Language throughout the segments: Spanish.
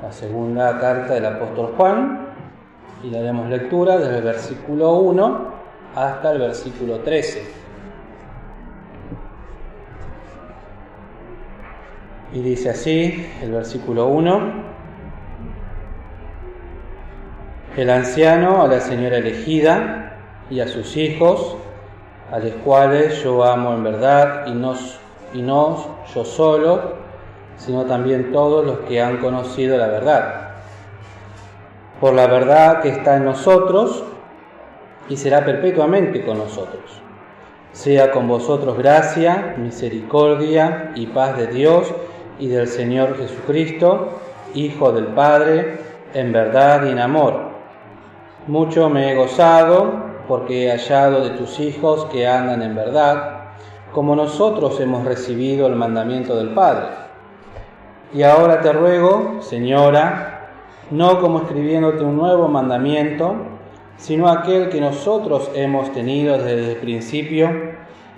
la segunda carta del apóstol Juan, y daremos lectura desde el versículo 1 hasta el versículo 13. Y dice así el versículo 1: El anciano a la señora elegida y a sus hijos, a los cuales yo amo en verdad, y no yo solo, sino también todos los que han conocido la verdad. Por la verdad que está en nosotros y será perpetuamente con nosotros. Sea con vosotros gracia, misericordia y paz de Dios y del Señor Jesucristo, Hijo del Padre, en verdad y en amor. Mucho me he gozado porque he hallado de tus hijos que andan en verdad, como nosotros hemos recibido el mandamiento del Padre. Y ahora te ruego, Señora, no como escribiéndote un nuevo mandamiento, sino aquel que nosotros hemos tenido desde el principio,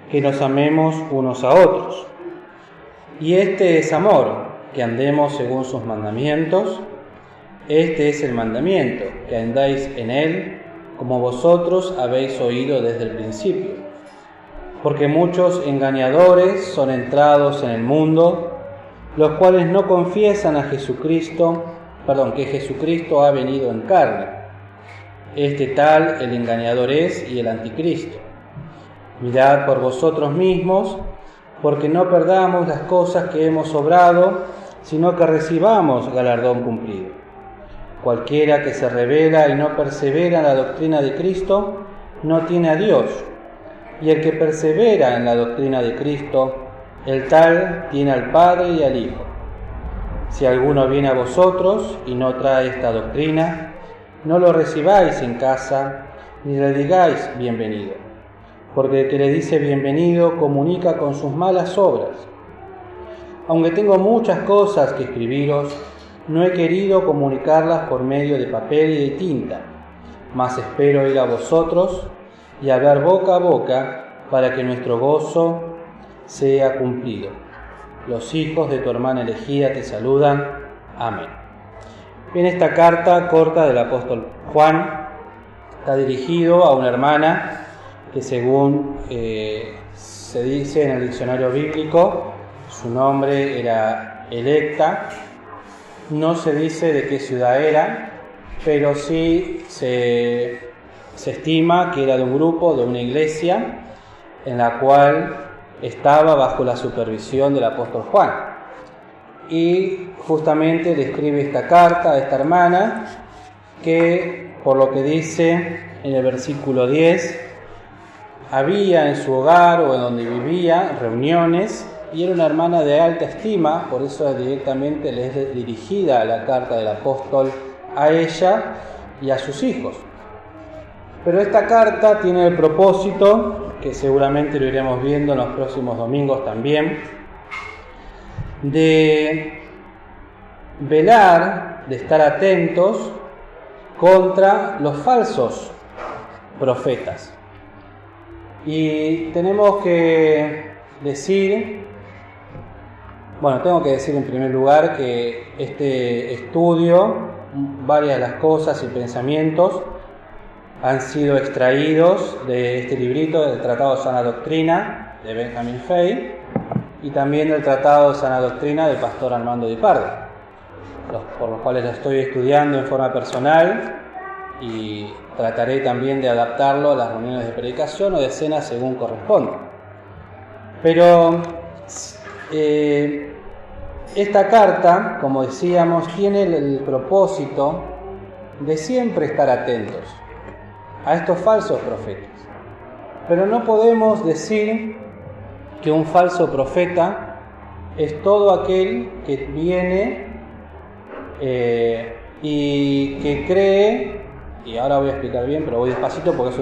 que nos amemos unos a otros. Y este es amor, que andemos según sus mandamientos. Este es el mandamiento, que andáis en él, como vosotros habéis oído desde el principio. Porque muchos engañadores son entrados en el mundo, los cuales no confiesan a que Jesucristo ha venido en carne. Este tal el engañador es y el anticristo. Mirad por vosotros mismos, porque no perdamos las cosas que hemos obrado, sino que recibamos galardón cumplido. Cualquiera que se rebela y no persevera en la doctrina de Cristo, no tiene a Dios. Y el que persevera en la doctrina de Cristo, el tal tiene al Padre y al Hijo. Si alguno viene a vosotros y no trae esta doctrina, no lo recibáis en casa, ni le digáis bienvenido, porque el que le dice bienvenido comunica con sus malas obras. Aunque tengo muchas cosas que escribiros, no he querido comunicarlas por medio de papel y de tinta, mas espero ir a vosotros y hablar boca a boca para que nuestro gozo sea cumplido. Los hijos de tu hermana elegida te saludan. Amén. Bien, esta carta corta del apóstol Juan está dirigido a una hermana que, según se dice en el diccionario bíblico, su nombre era Electa. No se dice de qué ciudad era, pero sí se estima que era de un grupo, de una iglesia, en la cual estaba bajo la supervisión del apóstol Juan. Y justamente le escribe esta carta a esta hermana, que por lo que dice en el versículo 10, había en su hogar o en donde vivía reuniones, y era una hermana de alta estima, por eso directamente le es dirigida la carta del apóstol a ella y a sus hijos. Pero esta carta tiene el propósito, que seguramente lo iremos viendo en los próximos domingos también, de velar, de estar atentos contra los falsos profetas. Y tengo que decir en primer lugar que este estudio, varias de las cosas y pensamientos han sido extraídos de este librito del Tratado de Sana Doctrina de Benjamin Fay y también del Tratado de Sana Doctrina del pastor Armando Di Pardo, por los cuales lo estoy estudiando en forma personal y trataré también de adaptarlo a las reuniones de predicación o de cena según corresponda. Pero esta carta, como decíamos, tiene el propósito de siempre estar atentos a estos falsos profetas. Pero no podemos decir que un falso profeta es todo aquel que viene y que cree, y ahora voy a explicar bien, pero voy despacito porque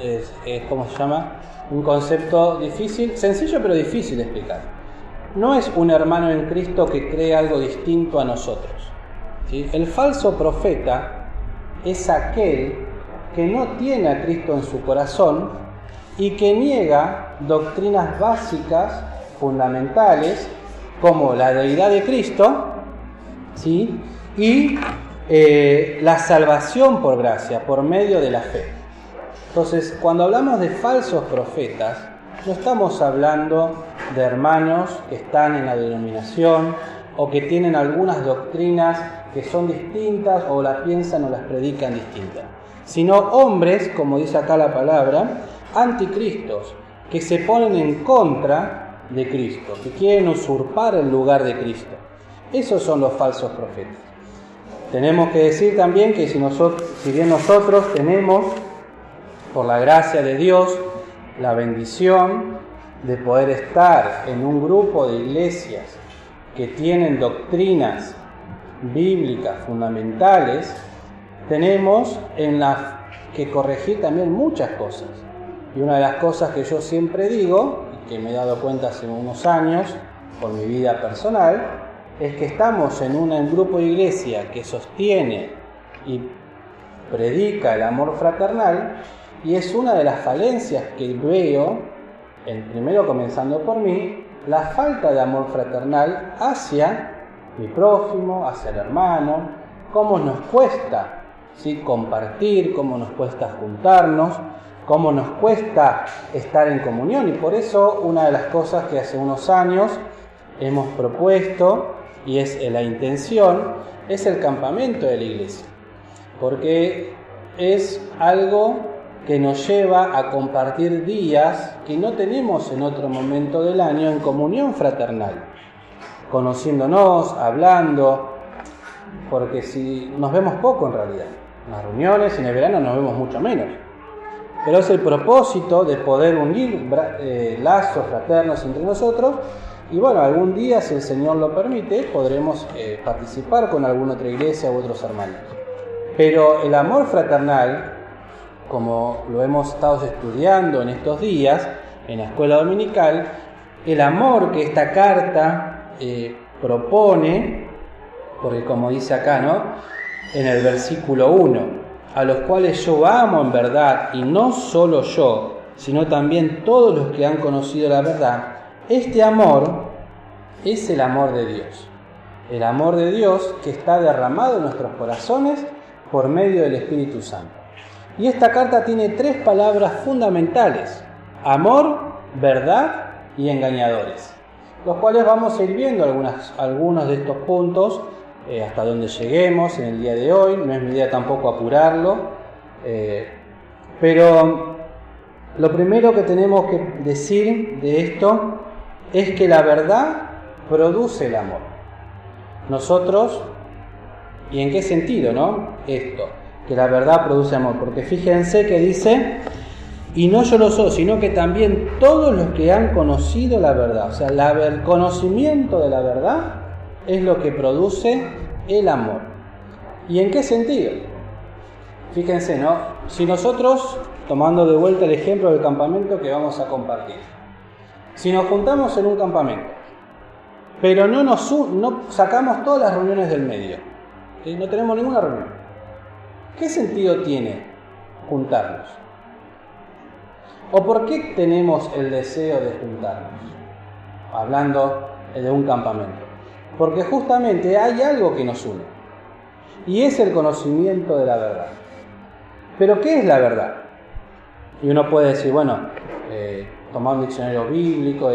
es ¿cómo se llama? Un concepto difícil, sencillo pero difícil de explicar. No es un hermano en Cristo que cree algo distinto a nosotros, ¿sí? El falso profeta es aquel que no tiene a Cristo en su corazón y que niega doctrinas básicas, fundamentales, como la deidad de Cristo, ¿sí? Y la salvación por gracia, por medio de la fe. Entonces, cuando hablamos de falsos profetas, no estamos hablando de hermanos que están en la denominación o que tienen algunas doctrinas que son distintas o las piensan o las predican distintas, sino hombres, como dice acá la palabra, anticristos, que se ponen en contra de Cristo, que quieren usurpar el lugar de Cristo. Esos son los falsos profetas. Tenemos que decir también que si bien nosotros tenemos, por la gracia de Dios, la bendición de poder estar en un grupo de iglesias que tienen doctrinas bíblicas fundamentales, tenemos que corregir también muchas cosas. Y una de las cosas que yo siempre digo, y que me he dado cuenta hace unos años por mi vida personal, es que estamos en un grupo de iglesia que sostiene y predica el amor fraternal, y es una de las falencias que veo, primero comenzando por mí, la falta de amor fraternal hacia mi prójimo, hacia el hermano, cómo nos cuesta, ¿sí?, compartir, cómo nos cuesta juntarnos, cómo nos cuesta estar en comunión. Y por eso una de las cosas que hace unos años hemos propuesto, y es la intención, es el campamento de la iglesia, porque es algo que nos lleva a compartir días que no tenemos en otro momento del año en comunión fraternal, conociéndonos, hablando, porque si nos vemos poco en realidad, en las reuniones, en el verano nos vemos mucho menos, pero es el propósito de poder unir lazos fraternos entre nosotros. Y bueno, algún día, si el Señor lo permite, podremos participar con alguna otra iglesia u otros hermanos. Pero el amor fraternal, como lo hemos estado estudiando en estos días, en la escuela dominical, el amor que esta carta propone, porque como dice acá, ¿no?, en el versículo 1, a los cuales yo amo en verdad, y no solo yo, sino también todos los que han conocido la verdad. Este amor es el amor de Dios. El amor de Dios que está derramado en nuestros corazones por medio del Espíritu Santo. Y esta carta tiene 3 palabras fundamentales: amor, verdad y engañadores, los cuales vamos a ir viendo algunos de estos puntos hasta donde lleguemos en el día de hoy. No es mi idea tampoco apurarlo, pero lo primero que tenemos que decir de esto es que la verdad produce el amor. Nosotros, ¿y en qué sentido, no? Esto, que la verdad produce amor, porque fíjense que dice, y no yo lo soy, sino que también todos los que han conocido la verdad. O sea, el conocimiento de la verdad es lo que produce el amor. ¿Y en qué sentido? Fíjense, ¿no? Si nosotros, tomando de vuelta el ejemplo del campamento que vamos a compartir, si nos juntamos en un campamento, pero no sacamos todas las reuniones del medio, ¿sí?, no tenemos ninguna reunión, ¿qué sentido tiene juntarnos? ¿O por qué tenemos el deseo de juntarnos? Hablando de un campamento. Porque justamente hay algo que nos une, y es el conocimiento de la verdad. ¿Pero qué es la verdad? Y uno puede decir, bueno, tomar un diccionario bíblico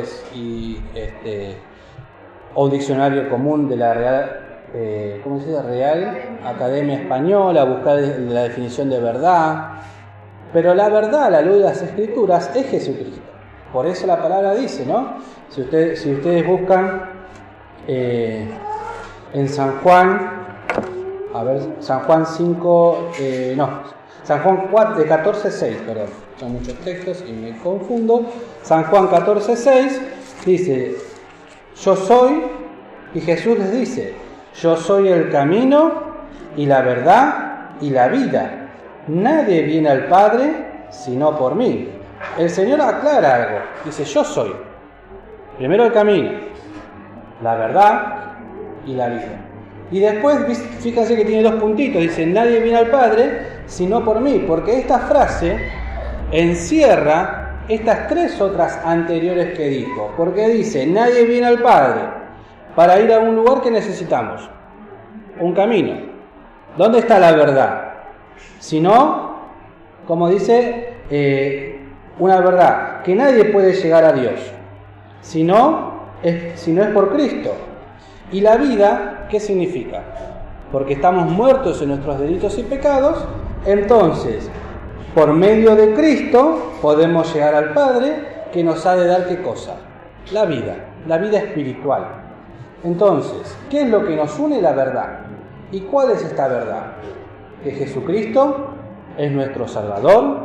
o un diccionario común de la Real Academia Española, buscar la definición de verdad. Pero la verdad, a la luz de las Escrituras, es Jesucristo. Por eso la palabra dice, ¿no? Si ustedes buscan en San Juan, San Juan 14:6, perdón, son muchos textos y me confundo. San Juan 14:6 dice, yo soy, y Jesús les dice, yo soy el camino y la verdad y la vida. Nadie viene al Padre sino por mí. El Señor aclara algo, dice, yo soy. Primero el camino, la verdad y la vida. Y después, fíjense que tiene 2 puntitos, dice, nadie viene al Padre sino por mí, porque esta frase encierra estas 3 otras anteriores que dijo, porque dice, nadie viene al Padre para ir a un lugar que necesitamos. un camino. ¿Dónde está la verdad? Si no, como dice, una verdad, que nadie puede llegar a Dios, si no es por Cristo. ¿Y la vida qué significa? Porque estamos muertos en nuestros delitos y pecados, entonces, por medio de Cristo podemos llegar al Padre, que nos ha de dar ¿qué cosa? La vida espiritual. Entonces, ¿qué es lo que nos une? La verdad. ¿Y cuál es esta verdad? Que Jesucristo es nuestro Salvador,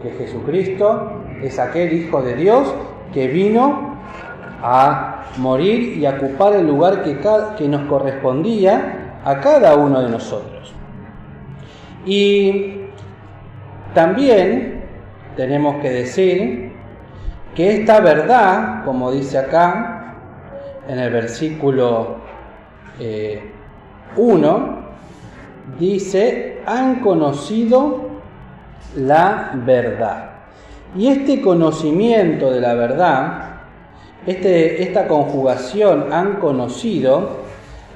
que Jesucristo es aquel Hijo de Dios que vino a morir y a ocupar el lugar que nos correspondía a cada uno de nosotros. Y también tenemos que decir que esta verdad, como dice acá en el versículo 1, dice, han conocido la verdad. Y este conocimiento de la verdad, esta conjugación, han conocido,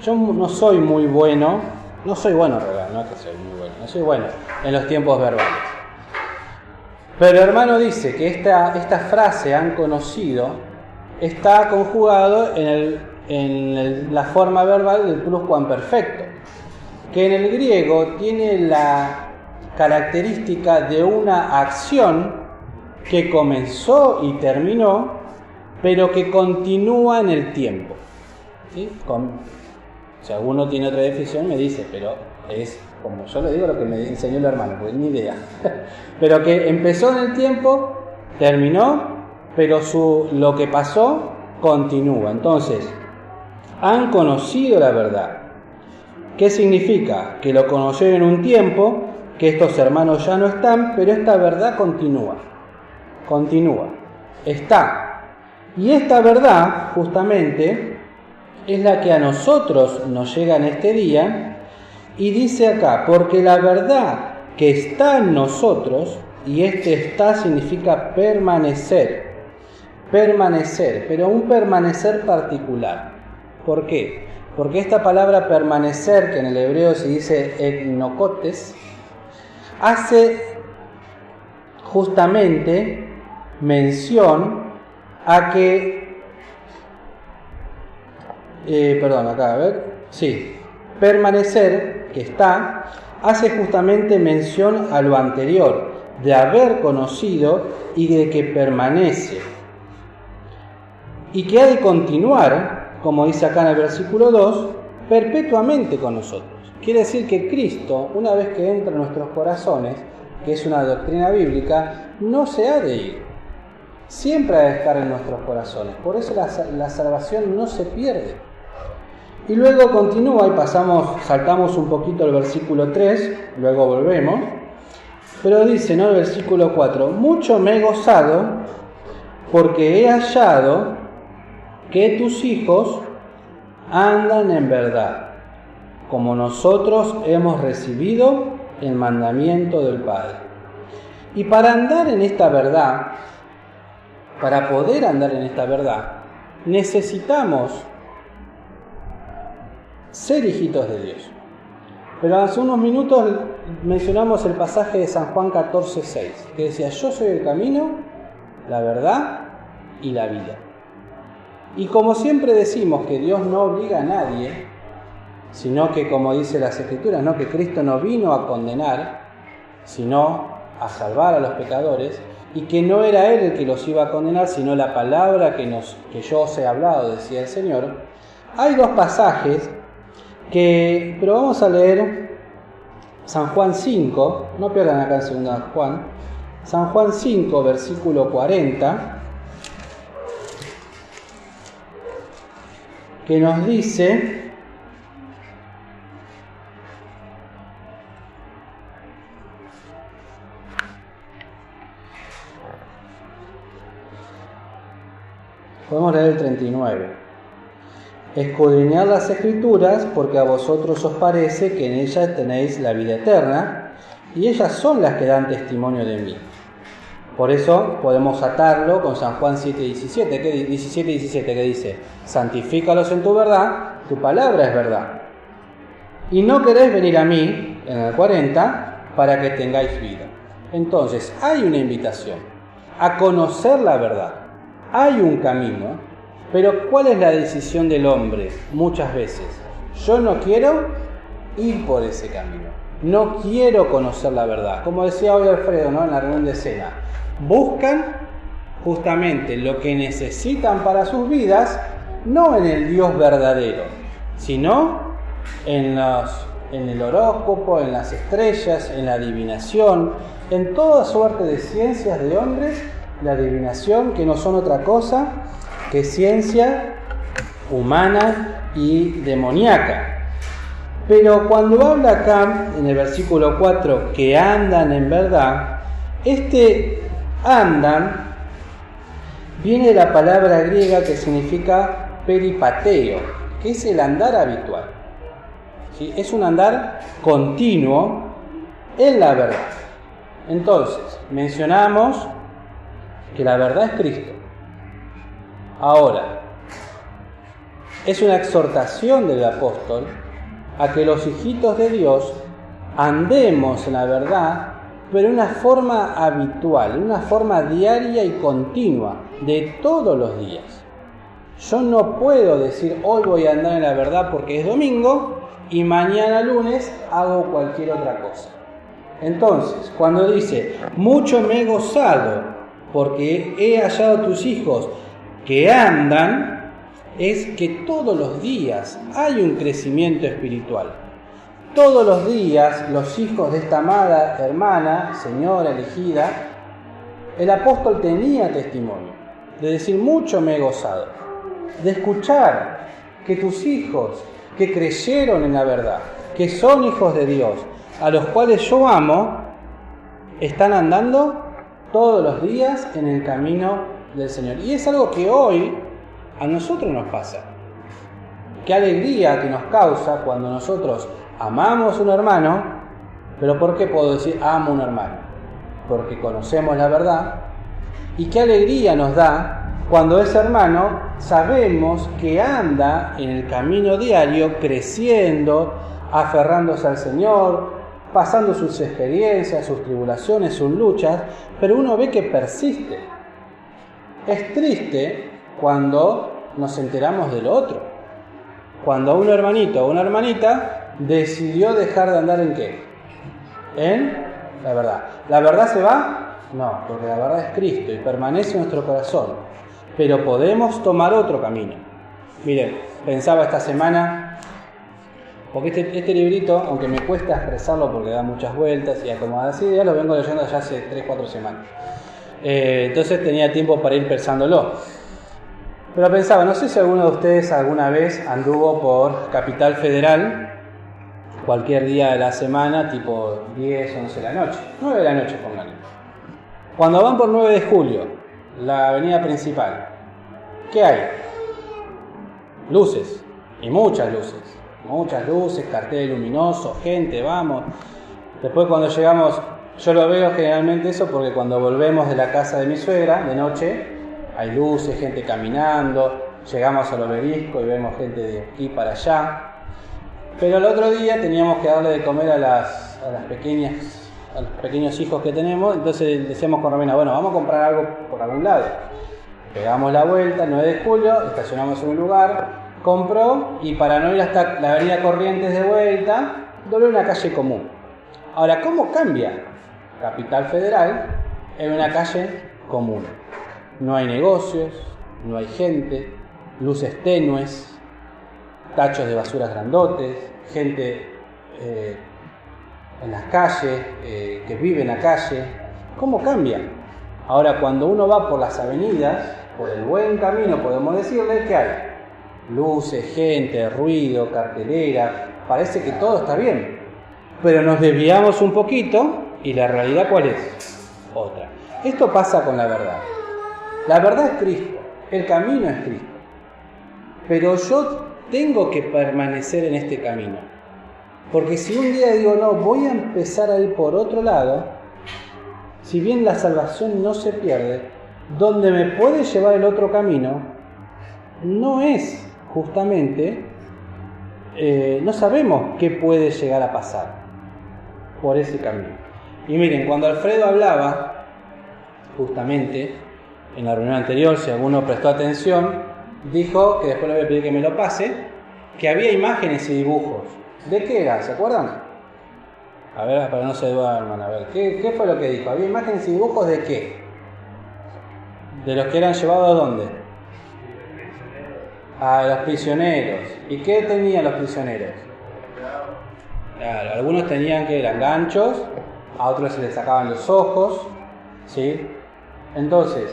yo no soy muy bueno, no soy bueno, no es que soy muy bueno, no soy bueno en los tiempos verbales. Pero el hermano dice que esta frase, han conocido, está conjugado en la forma verbal del pluscuamperfecto, que en el griego tiene la característica de una acción que comenzó y terminó, pero que continúa en el tiempo. ¿Sí? Si alguno tiene otra definición me dice, pero es como yo le digo lo que me enseñó el hermano, porque ni idea. Pero que empezó en el tiempo, terminó, pero lo que pasó continúa. Entonces, han conocido la verdad. ¿Qué significa? Que lo conocieron en un tiempo, que estos hermanos ya no están, pero esta verdad continúa. Está. Y esta verdad, justamente, es la que a nosotros nos llega en este día, y dice acá, porque la verdad que está en nosotros, y está significa permanecer, pero un permanecer particular. ¿Por qué? Porque esta palabra permanecer, que en el hebreo se dice eknokotes, hace justamente mención a que, permanecer, que está, hace justamente mención a lo anterior, de haber conocido y de que permanece. Y que ha de continuar, como dice acá en el versículo 2, perpetuamente con nosotros. Quiere decir que Cristo, una vez que entra en nuestros corazones, que es una doctrina bíblica, no se ha de ir. Siempre ha de estar en nuestros corazones. Por eso la salvación no se pierde. Y luego continúa y saltamos un poquito al versículo 3, luego volvemos. Pero dice, ¿no? El versículo 4, mucho me he gozado porque he hallado que tus hijos andan en verdad, como nosotros hemos recibido el mandamiento del Padre. Y para andar en esta verdad, para poder andar en esta verdad, necesitamos ser hijitos de Dios. Pero hace unos minutos mencionamos el pasaje de San Juan 14:6, que decía, yo soy el camino, la verdad y la vida. Y como siempre decimos que Dios no obliga a nadie, sino que, como dice las Escrituras, no que Cristo no vino a condenar, sino a salvar a los pecadores, y que no era Él el que los iba a condenar, sino la palabra que yo os he hablado, decía el Señor. Hay dos pasajes pero vamos a leer San Juan 5, no pierdan acá en 2 Juan, San Juan 5, versículo 40, que nos dice, podemos leer el 39. Escudriñad las Escrituras, porque a vosotros os parece que en ellas tenéis la vida eterna, y ellas son las que dan testimonio de mí. Por eso podemos atarlo con San Juan 17:17, que dice, santifícalos en tu verdad, tu palabra es verdad. y no queréis venir a mí, en el 40, para que tengáis vida. Entonces, hay una invitación a conocer la verdad. Hay un camino, pero ¿cuál es la decisión del hombre? Muchas veces, yo no quiero ir por ese camino. No quiero conocer la verdad. Como decía hoy Alfredo, ¿no?, en la reunión de cena. Buscan justamente lo que necesitan para sus vidas, no en el Dios verdadero, sino en el horóscopo, en las estrellas, en la adivinación, en toda suerte de ciencias de hombres, la adivinación, que no son otra cosa que ciencia humana y demoníaca. Pero cuando habla acá, en el versículo 4, que andan en verdad, andan viene de la palabra griega que significa peripateo, que es el andar habitual. ¿Sí? Es un andar continuo en la verdad. Entonces, mencionamos que la verdad es Cristo. Ahora, es una exhortación del apóstol a que los hijitos de Dios andemos en la verdad, pero de una forma habitual, una forma diaria y continua, de todos los días. Yo no puedo decir hoy voy a andar en la verdad porque es domingo y mañana lunes hago cualquier otra cosa. Entonces, cuando dice, mucho me he gozado porque he hallado a tus hijos que andan, es que todos los días hay un crecimiento espiritual. Todos los días los hijos de esta amada hermana, señora elegida, el apóstol tenía testimonio de decir, mucho me he gozado, de escuchar que tus hijos que creyeron en la verdad, que son hijos de Dios, a los cuales yo amo, están andando todos los días en el camino del Señor. Y es algo que hoy a nosotros nos pasa. Qué alegría que nos causa cuando nosotros amamos a un hermano. Pero ¿por qué puedo decir amo a un hermano? Porque conocemos la verdad. Y qué alegría nos da cuando ese hermano sabemos que anda en el camino diario, creciendo, aferrándose al Señor, pasando sus experiencias, sus tribulaciones, sus luchas, pero uno ve que persiste. Es triste cuando nos enteramos de lo otro. Cuando un hermanito o una hermanita decidió dejar de andar ¿en qué? En la verdad. ¿La verdad se va? No, porque la verdad es Cristo y permanece en nuestro corazón. Pero podemos tomar otro camino. Miren, pensaba esta semana, porque este librito, aunque me cuesta expresarlo porque da muchas vueltas y acomodadas ideas, lo vengo leyendo ya hace 3-4 semanas. Entonces tenía tiempo para ir pensándolo. Pero pensaba, no sé si alguno de ustedes alguna vez anduvo por Capital Federal, cualquier día de la semana, tipo 10, 11 de la noche, 9 de la noche, pónganle. Cuando van por 9 de julio, la avenida principal, ¿qué hay? Luces, y muchas luces, cartel luminoso, gente, vamos. Después cuando llegamos, yo lo veo generalmente eso porque cuando volvemos de la casa de mi suegra, de noche, hay luces, gente caminando, llegamos al obelisco y vemos gente de aquí para allá. Pero el otro día teníamos que darle de comer a los pequeños hijos que tenemos, entonces decíamos con Romina, bueno, vamos a comprar algo por algún lado. Pegamos la vuelta, 9 de julio, estacionamos en un lugar, compró y para no ir hasta la avenida Corrientes de vuelta, dobló una calle común. Ahora, ¿cómo cambia Capital Federal en una calle común? No hay negocios, no hay gente, luces tenues, tachos de basuras grandotes, gente en las calles, que vive en la calle. ¿Cómo cambia? Ahora, cuando uno va por las avenidas, por el buen camino, podemos decirle que hay luces, gente, ruido, cartelera, parece que todo está bien. Pero nos desviamos un poquito y la realidad ¿cuál es? Otra. Esto pasa con la verdad. La verdad es Cristo, el camino es Cristo. Pero yo tengo que permanecer en este camino. Porque si un día digo, no, voy a empezar a ir por otro lado, si bien la salvación no se pierde, donde me puede llevar el otro camino, no es justamente no sabemos qué puede llegar a pasar por ese camino. Y miren, cuando Alfredo hablaba, justamente en la reunión anterior, si alguno prestó atención, dijo, que después le voy a pedir que me lo pase, que había imágenes y dibujos. ¿De qué era? ¿Se acuerdan? A ver, para no se duerman, a ver, ¿qué fue lo que dijo? ¿Había imágenes y dibujos de qué? ¿De los que eran llevados a dónde? A los prisioneros. ¿Y qué tenían los prisioneros? Claro, algunos tenían que eran ganchos, a otros se les sacaban los ojos, ¿sí? Entonces,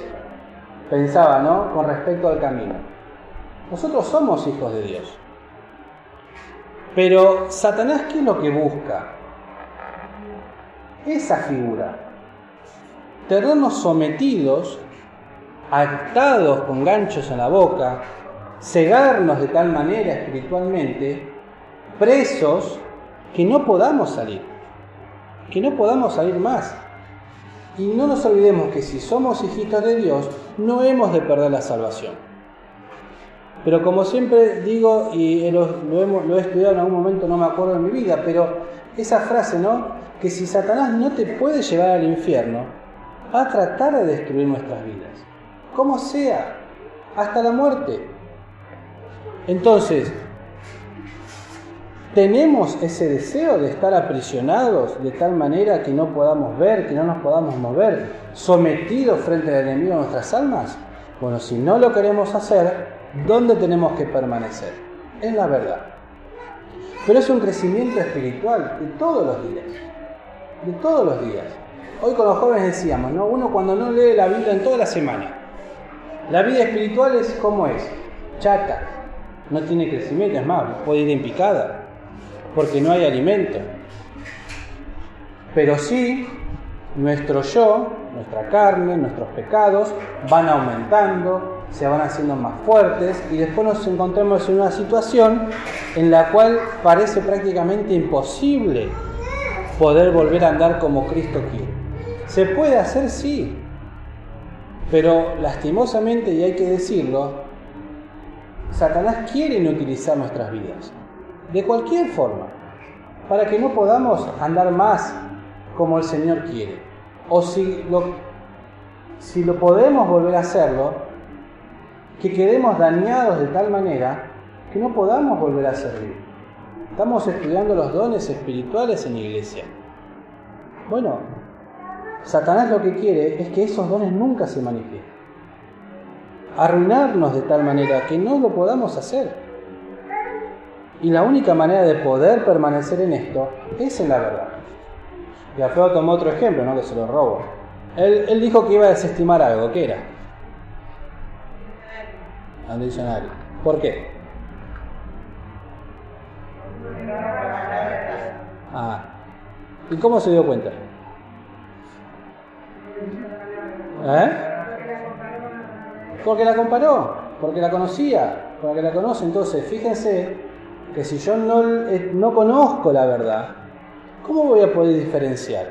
pensaba, ¿no? Con respecto al camino. Nosotros somos hijos de Dios. Pero Satanás, ¿qué es lo que busca? Esa figura. Tenernos sometidos, atados con ganchos en la boca, cegarnos de tal manera espiritualmente, presos, que no podamos salir más. Y no nos olvidemos que si somos hijitos de Dios, no hemos de perder la salvación. Pero como siempre digo, y lo he estudiado en algún momento, no me acuerdo de mi vida, pero esa frase, ¿no? Que si Satanás no te puede llevar al infierno, va a tratar de destruir nuestras vidas, como sea, hasta la muerte. Entonces, ¿tenemos ese deseo de estar aprisionados de tal manera que no podamos ver, que no nos podamos mover, sometidos frente al enemigo de nuestras almas? Bueno, si no lo queremos hacer, ¿dónde tenemos que permanecer? En la verdad. Pero es un crecimiento espiritual de todos los días. De todos los días. Hoy con los jóvenes decíamos, ¿no? Uno cuando no lee la Biblia en toda la semana, la vida espiritual es como es, chata, no tiene crecimiento, es más, puede ir en picada, porque no hay alimento. Pero sí, nuestro yo, nuestra carne, nuestros pecados van aumentando, se van haciendo más fuertes y después nos encontramos en una situación en la cual parece prácticamente imposible poder volver a andar como Cristo quiere. ¿Se puede hacer? Sí, pero lastimosamente, y hay que decirlo, Satanás quiere inutilizar nuestras vidas, de cualquier forma, para que no podamos andar más como el Señor quiere. O si lo podemos volver a hacerlo, que quedemos dañados de tal manera que no podamos volver a servir. Estamos estudiando los dones espirituales en la iglesia. Bueno, Satanás lo que quiere es que esos dones nunca se manifiesten. Arruinarnos de tal manera que no lo podamos hacer. Y la única manera de poder permanecer en esto es en la verdad. Y Alfredo tomó otro ejemplo, ¿no? Que se lo robo. Él dijo que iba a desestimar algo. ¿Qué era? Un diccionario. ¿Por qué? ¿Y cómo se dio cuenta? Porque la comparó, porque la conocía, porque la conoce. Entonces, fíjense que si yo no conozco la verdad, ¿cómo voy a poder diferenciar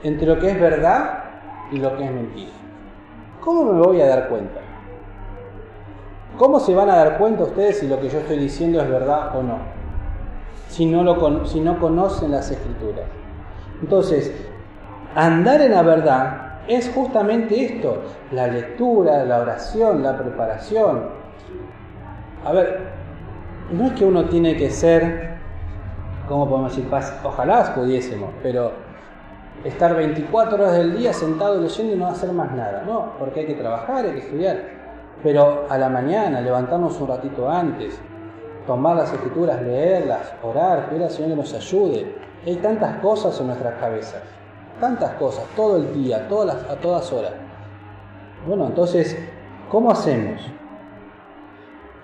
entre lo que es verdad y lo que es mentira? ¿Cómo me voy a dar cuenta? ¿Cómo se van a dar cuenta ustedes si lo que yo estoy diciendo es verdad o no? Si no conocen las Escrituras. Entonces, andar en la verdad es justamente esto: la lectura, la oración, la preparación. A ver, no es que uno tiene que ser, ¿cómo podemos decir? Ojalá pudiésemos, pero estar 24 horas del día sentado leyendo y no hacer más nada. No, porque hay que trabajar, hay que estudiar. Pero a la mañana, levantarnos un ratito antes, tomar las Escrituras, leerlas, orar, pedir al Señor que nos ayude. Hay tantas cosas en nuestras cabezas, tantas cosas, todo el día, a todas horas. Bueno, entonces, ¿cómo hacemos?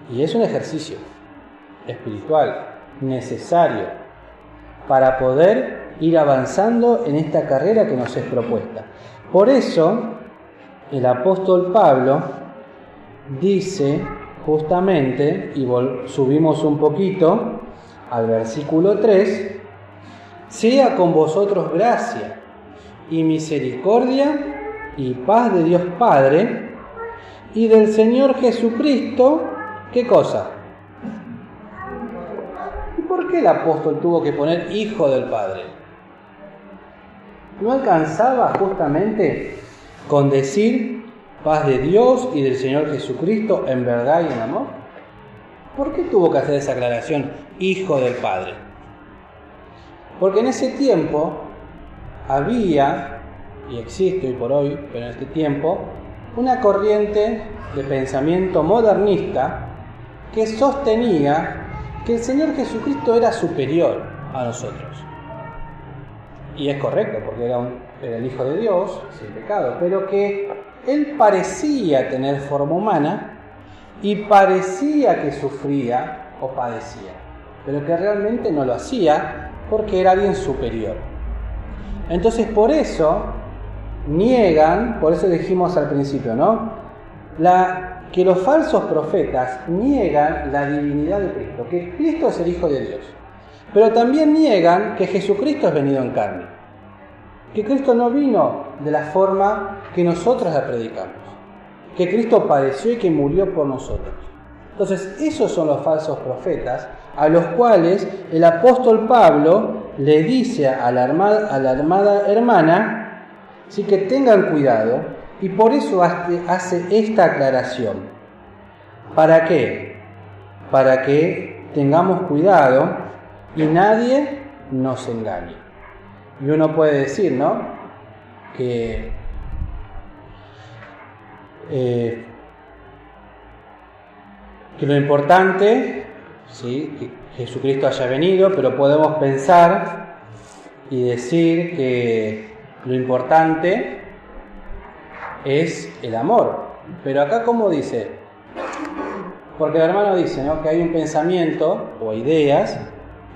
Y es un ejercicio espiritual necesario para poder ir avanzando en esta carrera que nos es propuesta. Por eso, el apóstol Pablo dice justamente, y subimos un poquito al versículo 3, sea con vosotros gracia y misericordia y paz de Dios Padre y del Señor Jesucristo. ¿Qué cosa? qué el apóstol tuvo que poner Hijo del Padre? ¿No alcanzaba justamente con decir paz de Dios y del Señor Jesucristo en verdad y en amor? ¿Por qué tuvo que hacer esa aclaración, Hijo del Padre? Porque en ese tiempo había, y existe hoy por hoy, pero en este tiempo, una corriente de pensamiento modernista que sostenía que el Señor Jesucristo era superior a nosotros. Y es correcto, porque era el Hijo de Dios, sin pecado, pero que Él parecía tener forma humana y parecía que sufría o padecía, pero que realmente no lo hacía porque era alguien superior. Entonces por eso niegan, por eso dijimos al principio, ¿no? Que los falsos profetas niegan la divinidad de Cristo, que Cristo es el Hijo de Dios. Pero también niegan que Jesucristo es venido en carne, que Cristo no vino de la forma que nosotros la predicamos, que Cristo padeció y que murió por nosotros. Entonces, esos son los falsos profetas a los cuales el apóstol Pablo le dice a la amada hermana, sí, que tengan cuidado, y por eso hace esta aclaración. ¿Para qué? Para que tengamos cuidado y nadie nos engañe. Y uno puede decir, ¿no?, que lo importante, sí, que Jesucristo haya venido, pero podemos pensar y decir que lo importante es el amor. Pero acá, ¿cómo dice? Porque el hermano dice, ¿no?, que hay un pensamiento o ideas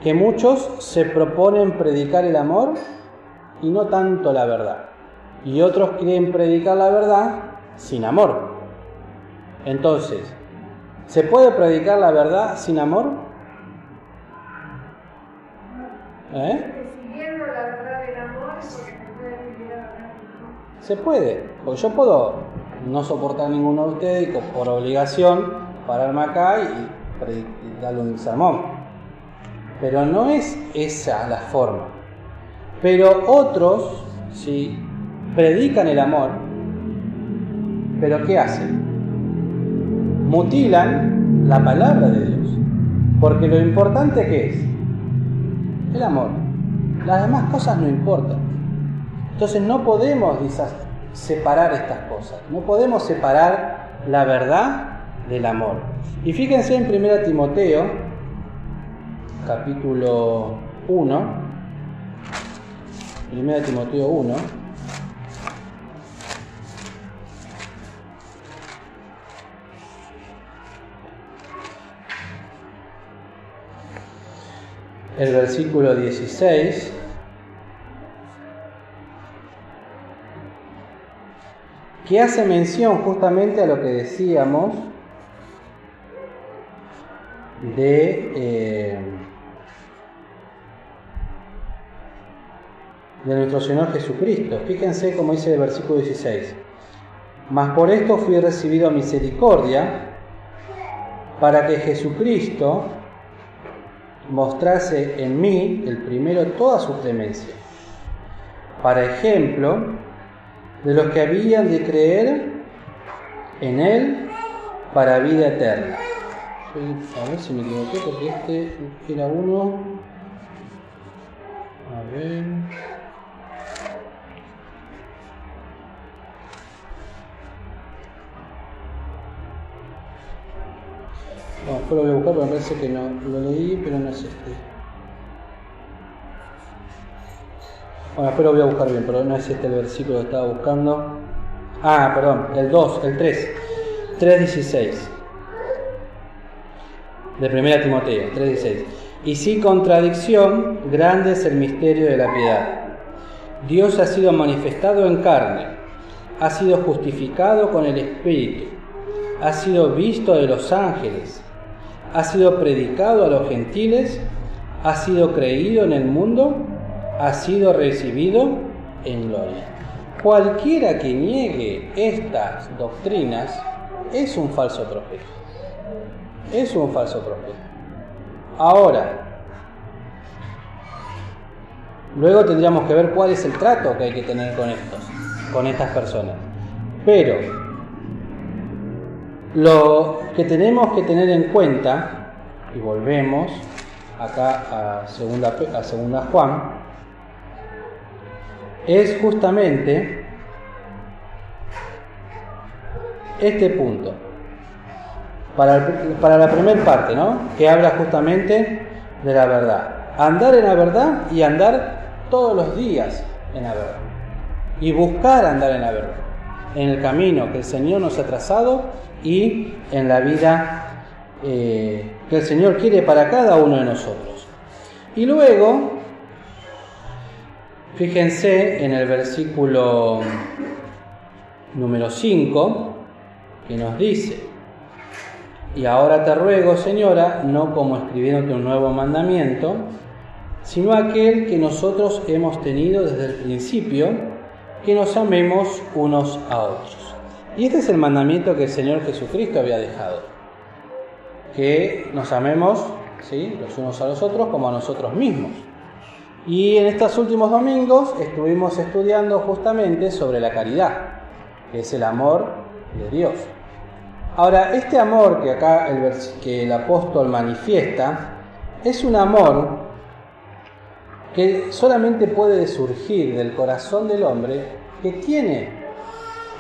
que muchos se proponen predicar el amor y no tanto la verdad. Y otros quieren predicar la verdad sin amor. Entonces, ¿se puede predicar la verdad sin amor? Siguiendo la verdad del amor, porque se puede predicar la verdad. Se puede, porque yo puedo no soportar ninguno de ustedes y por obligación pararme acá y darle un sermón. Pero no es esa la forma. Pero otros, sí, predican el amor, pero ¿qué hacen? Mutilan la palabra de Dios. Porque lo importante, ¿qué es? El amor. Las demás cosas no importan. Entonces no podemos separar estas cosas. No podemos separar la verdad del amor. Y fíjense en 1 Timoteo, capítulo 1. 1 Timoteo 1. El versículo 16, que hace mención justamente a lo que decíamos de nuestro Señor Jesucristo. Fíjense cómo dice el versículo 16: mas por esto fui recibido misericordia, para que Jesucristo mostrase en mí, el primero, toda su clemencia, para ejemplo de los que habían de creer en Él para vida eterna. A ver si me equivoqué, porque este era uno. A ver. Bueno, después lo voy a buscar, porque me parece que no lo leí, pero no es este. Bueno, después lo voy a buscar bien, pero no es este el versículo que estaba buscando. Ah, perdón, el 2, el 3. 3:16. De 1 Timoteo, 3:16. Y sin contradicción, grande es el misterio de la piedad. Dios ha sido manifestado en carne, ha sido justificado con el Espíritu, ha sido visto de los ángeles, ha sido predicado a los gentiles, ha sido creído en el mundo, ha sido recibido en gloria. Cualquiera que niegue estas doctrinas es un falso profeta. Es un falso profeta. Ahora, Luego tendríamos que ver cuál es el trato que hay que tener con estas personas. Pero lo que tenemos que tener en cuenta, y volvemos acá a segunda Juan, es justamente este punto. Para la primera parte, ¿no? Que habla justamente de la verdad. Andar en la verdad y andar todos los días en la verdad. Y buscar andar en la verdad. En el camino que el Señor nos ha trazado y en la vida que el Señor quiere para cada uno de nosotros. Y luego, fíjense en el versículo número 5, que nos dice: y ahora te ruego, Señora, no como escribiéndote un nuevo mandamiento, sino aquel que nosotros hemos tenido desde el principio, que nos amemos unos a otros. Y este es el mandamiento que el Señor Jesucristo había dejado, que nos amemos, ¿sí?, los unos a los otros como a nosotros mismos. Y en estos últimos domingos estuvimos estudiando justamente sobre la caridad, que es el amor de Dios. Ahora, este amor que acá que el apóstol manifiesta es un amor que solamente puede surgir del corazón del hombre que tiene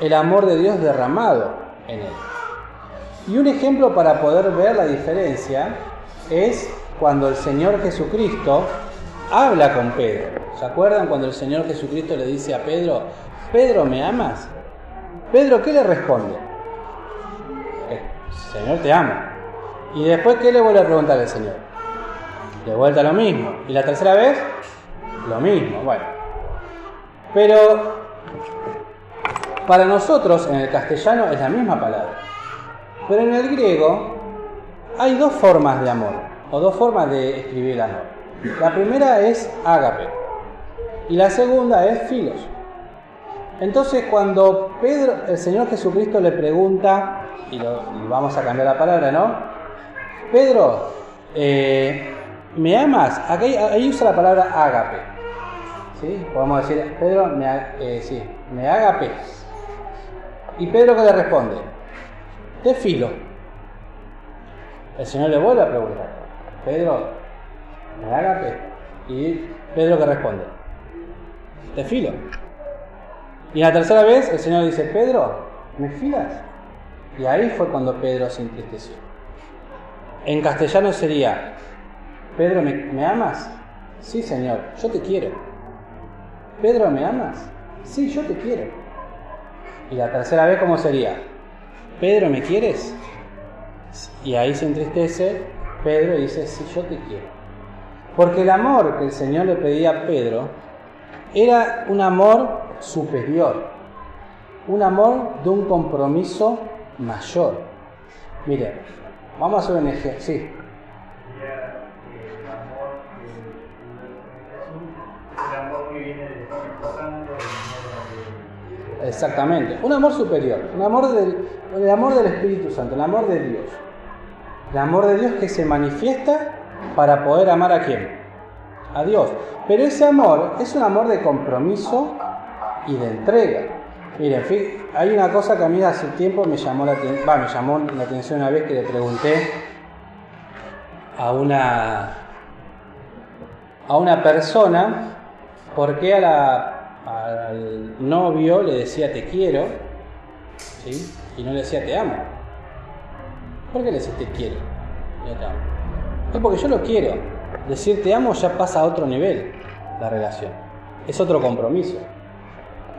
el amor de Dios derramado en él. Y un ejemplo para poder ver la diferencia es cuando el Señor Jesucristo habla con Pedro. ¿Se acuerdan cuando el Señor Jesucristo le dice a Pedro: Pedro, ¿me amas? Pedro, ¿qué le responde? Señor, te amo. Y después, ¿qué le vuelve a preguntar el Señor? De vuelta lo mismo. Y la tercera vez, lo mismo. Bueno. Pero para nosotros en el castellano es la misma palabra. Pero en el griego hay dos formas de amor, o dos formas de escribir el amor. La primera es ágape y la segunda es filos. Entonces, cuando el Señor Jesucristo le pregunta, y vamos a cambiar la palabra, ¿no? Pedro, ¿me amas? Ahí usa la palabra ágape. ¿Sí? Podemos decir, Pedro, me ágape. ¿Y Pedro qué le responde? Te filo. El Señor le vuelve a preguntar, Pedro, ¿me ágape? Y Pedro qué responde? Te filo. Y la tercera vez el Señor dice, Pedro, ¿me filas? Y ahí fue cuando Pedro se entristeció. En castellano sería, Pedro, ¿me amas? Sí, Señor, yo te quiero. Pedro, ¿me amas? Sí, yo te quiero. Y la tercera vez, ¿cómo sería? Pedro, ¿me quieres? Y ahí se entristece Pedro y dice, sí, yo te quiero. Porque el amor que el Señor le pedía a Pedro era un amor superior, un amor de un compromiso mayor. Miren, vamos a hacer un ejemplo. Sí. Exactamente, un amor superior, el amor del Espíritu Santo, el amor de Dios. El amor de Dios que se manifiesta para poder amar ¿a quién? A Dios. Pero ese amor es un amor de compromiso y de entrega. Miren, hay una cosa que a mí hace tiempo me llamó la atención una vez que le pregunté a una persona por qué al novio le decía te quiero, ¿sí?, y no le decía te amo. ¿Por qué le decía te quiero y no te amo? Es porque yo lo quiero. Decir te amo ya pasa a otro nivel la relación. Es otro compromiso.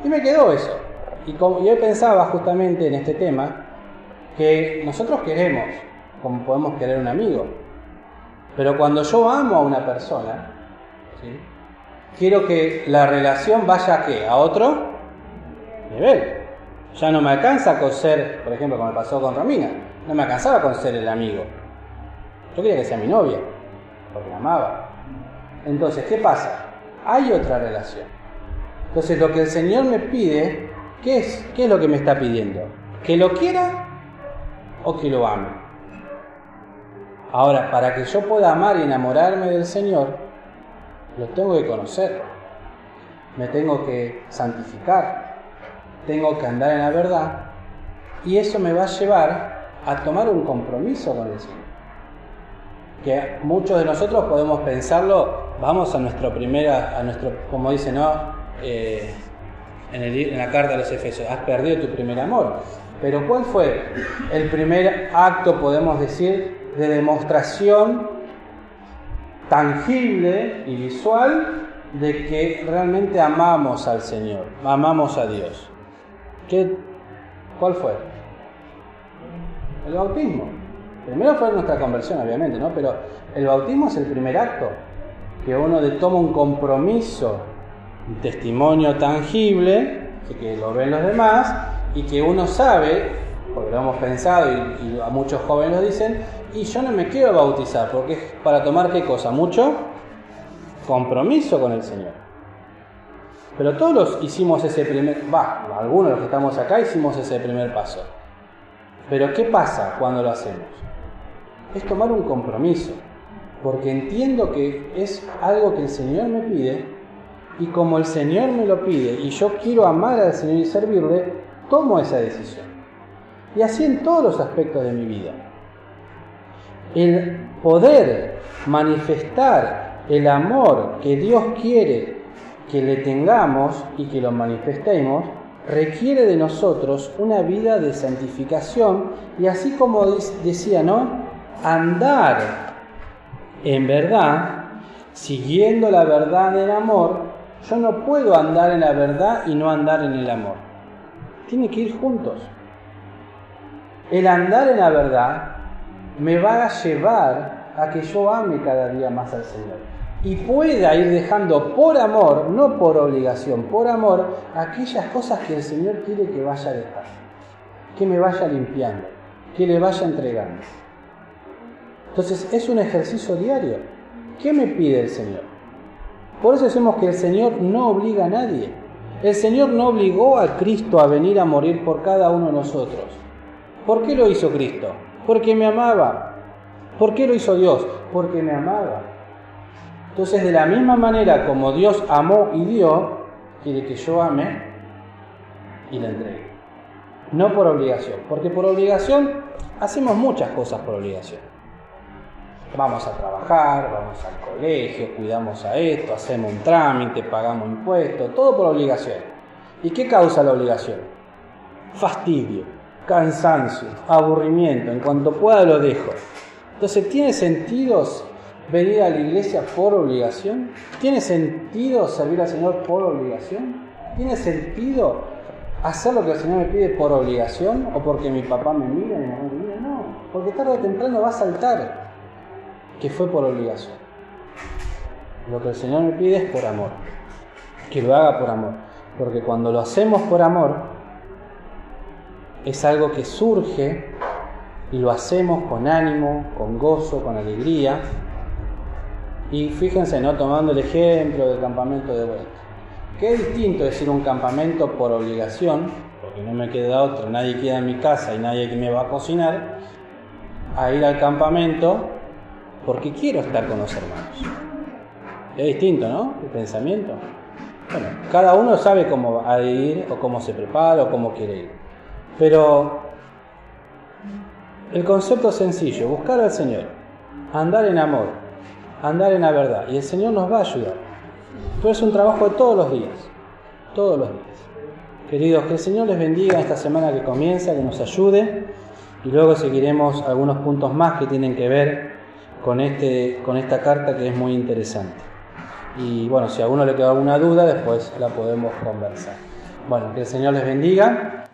Y me quedó eso. Y hoy pensaba justamente en este tema que nosotros queremos, como podemos querer un amigo. Pero cuando yo amo a una persona, ¿sí?, quiero que la relación vaya ¿a qué? A otro nivel. Ya no me alcanza con ser, por ejemplo, como me pasó con Romina, no me alcanzaba con ser el amigo. Yo quería que sea mi novia, porque la amaba. Entonces, ¿qué pasa? Hay otra relación. Entonces, lo que el Señor me pide, ¿qué es? ¿Qué es lo que me está pidiendo? ¿Que lo quiera o que lo ame? Ahora, para que yo pueda amar y enamorarme del Señor, lo tengo que conocer. me tengo que santificar, tengo que andar en la verdad, y eso me va a llevar a tomar un compromiso con el Señor. Que muchos de nosotros podemos pensarlo, vamos a nuestro, como dice, ¿no? En la carta a los Efesios, has perdido tu primer amor. Pero ¿cuál fue el primer acto, podemos decir, de demostración tangible y visual de que realmente amamos al Señor, amamos a Dios? ¿Cuál fue? El bautismo. Primero fue nuestra conversión, obviamente, ¿no? Pero el bautismo es el primer acto, que uno toma un compromiso, un testimonio tangible, que lo ven los demás, y que uno sabe, porque lo hemos pensado y a muchos jóvenes lo dicen, y yo no me quiero bautizar, porque es para tomar ¿qué cosa? Mucho compromiso con el Señor. Pero todos hicimos ese algunos de los que estamos acá hicimos ese primer paso. Pero ¿qué pasa cuando lo hacemos? Es tomar un compromiso, porque entiendo que es algo que el Señor me pide, y como el Señor me lo pide, y yo quiero amar al Señor y servirle, tomo esa decisión. Y así en todos los aspectos de mi vida. El poder manifestar el amor que Dios quiere que le tengamos y que lo manifestemos, requiere de nosotros una vida de santificación, y así como decía, ¿no? Andar en verdad, siguiendo la verdad en amor. Yo no puedo andar en la verdad y no andar en el amor. Tiene que ir juntos. El andar en la verdad me va a llevar a que yo ame cada día más al Señor y pueda ir dejando por amor, no por obligación, por amor, aquellas cosas que el Señor quiere que vaya a dejar, que me vaya limpiando, que le vaya entregando. Entonces es un ejercicio diario. ¿Qué me pide el Señor? Por eso decimos que el Señor no obliga a nadie. El Señor no obligó a Cristo a venir a morir por cada uno de nosotros. ¿Por qué lo hizo Cristo? Porque me amaba. ¿Por qué lo hizo Dios? Porque me amaba. Entonces, de la misma manera como Dios amó y dio, quiere que yo ame y le entregue. No por obligación, porque por obligación hacemos muchas cosas por obligación. Vamos a trabajar, vamos al colegio, cuidamos a esto, hacemos un trámite, pagamos impuestos, todo por obligación. ¿Y qué causa la obligación? Fastidio, cansancio, aburrimiento. En cuanto pueda lo dejo. Entonces, ¿tiene sentido venir a la iglesia por obligación? ¿Tiene sentido servir al Señor por obligación? ¿Tiene sentido hacer lo que el Señor me pide por obligación? ¿O porque mi papá me mira y mi mamá me mira? No, porque tarde o temprano va a saltar que fue por obligación. Lo que el Señor me pide es por amor, que lo haga por amor, porque cuando lo hacemos por amor es algo que surge y lo hacemos con ánimo, con gozo, con alegría. Y fíjense, ¿no? Tomando el ejemplo del campamento de vuelta, que es distinto decir un campamento por obligación, porque no me queda otro, nadie queda en mi casa y nadie me va a cocinar, a ir al campamento porque quiero estar con los hermanos. Es distinto, ¿no? El pensamiento. Bueno, cada uno sabe cómo va a ir, o cómo se prepara, o cómo quiere ir. Pero el concepto es sencillo: buscar al Señor, andar en amor, andar en la verdad, y el Señor nos va a ayudar. Pero es un trabajo de todos los días, todos los días. Queridos, que el Señor les bendiga esta semana que comienza, que nos ayude, y luego seguiremos algunos puntos más que tienen que ver con esta carta, que es muy interesante. Y bueno, si a alguno le queda alguna duda, después la podemos conversar. Bueno, que el Señor les bendiga.